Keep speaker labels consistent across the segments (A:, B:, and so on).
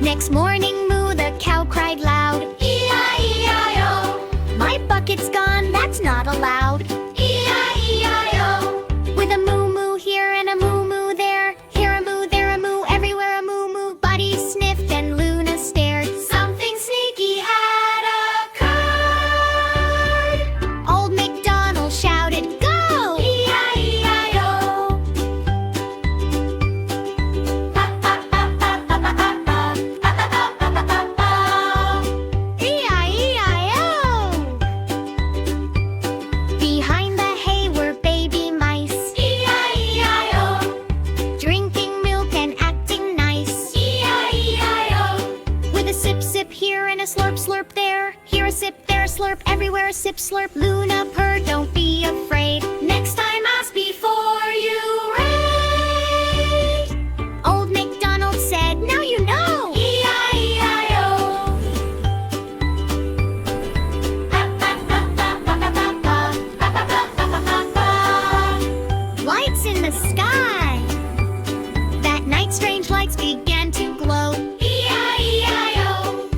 A: Next morning, moo, the cow cried loud. E-I-E-I-O. My bucket's gone, that's not allowed. E-I-E-I-O. With a moo moo here and a moo moo there, here a moo, there a moo, everywhere a moo moo. Buddy sniffed and Luna stared. Something sneaky had occurred. Old MacDonald shouted, "Go!" E-I-E-I-O. E-I-E-I-O. Behind the hay were baby mice. E-I-E-I-O. Drinking milk and acting nice. E-I-E-I-O. With a sip sip here and a slurp slurp there, here a sip, there a slurp, everywhere a sip slurp. Luna purred, "Don't be afraid. Next time ask before you rate." Old MacDonald said, "Now you know." E-I-E-I-O. Lights in the sky. That night strange lights began to glow. E-I-E-I-O.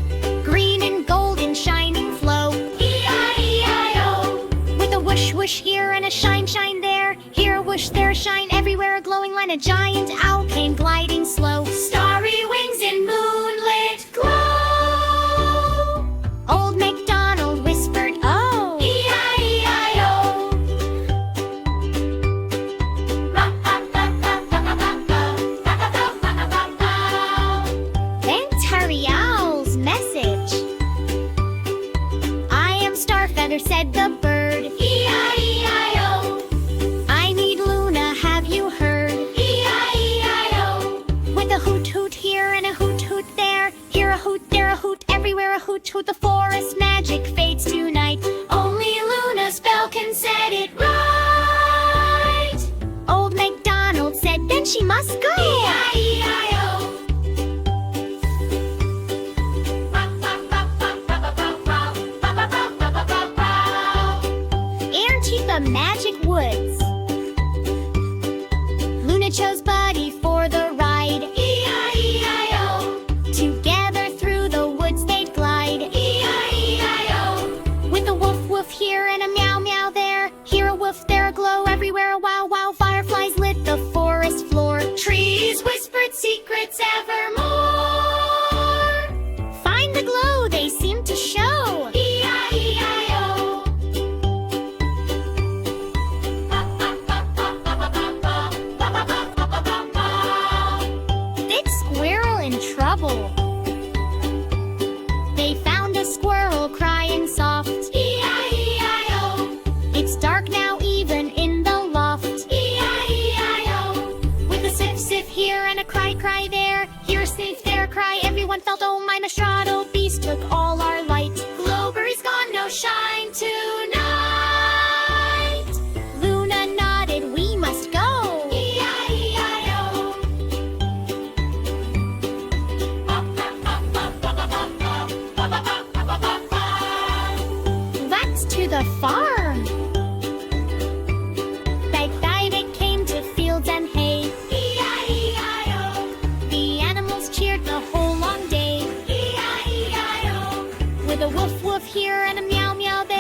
A: Green and gold in shining flow. E-I-E-I-O. With a whoosh whoosh here and a shine shine there, here a whoosh, there a shine, everywhere a glowing line. A giant owl came gliding slow. Starry wings in moonlit glow. Old MacDonald whispered, "Oh." E-I-E-I-O. Then Terry Owl's message. "I am Starfeather," said the bird. E-I-E-I-O. "I need Luna, have you heard?" E-I-E-I-O. With a hoot hoot here and a hoot hoot there, here a hoot, there a hoot, everywhere a hoot hoot. The forest magic fades tonight. Only Luna's spell can set it right. Old MacDonald said, "Then she must go." E-I-E-I-O. Into the magic woods. Luna chose Buddy for the ride. E-I-E-I-O. Together through the woods they'd glide. E-I-E-I-O. With a woof woof here and a meow meow there, here a woof, there a glow, everywhere a wow wow. Fireflies lit the forest floor. Trees whispered secrets evermore. Find the glow they seem to show. E-I-E-I-O. Big squirrel in trouble. They found a squirrel crying soft. E-I-E-I-O. It's dark now even in the loft. E-I-E-I-O. With a sip sip here and a cry cry there, here a sniff, there a cry, everyone felt, "Oh my, Mastrado beast took all our light." Glowberry's gone, no shine tonight. Luna nodded, "We must go." E-I-E-I-O. Let's to the farm. Bye-bye, they came to fields and hay. E-I-E-I-O. The animals cheered the whole long day. E-I-E-I-O. With a woof woof here and a meow meow there,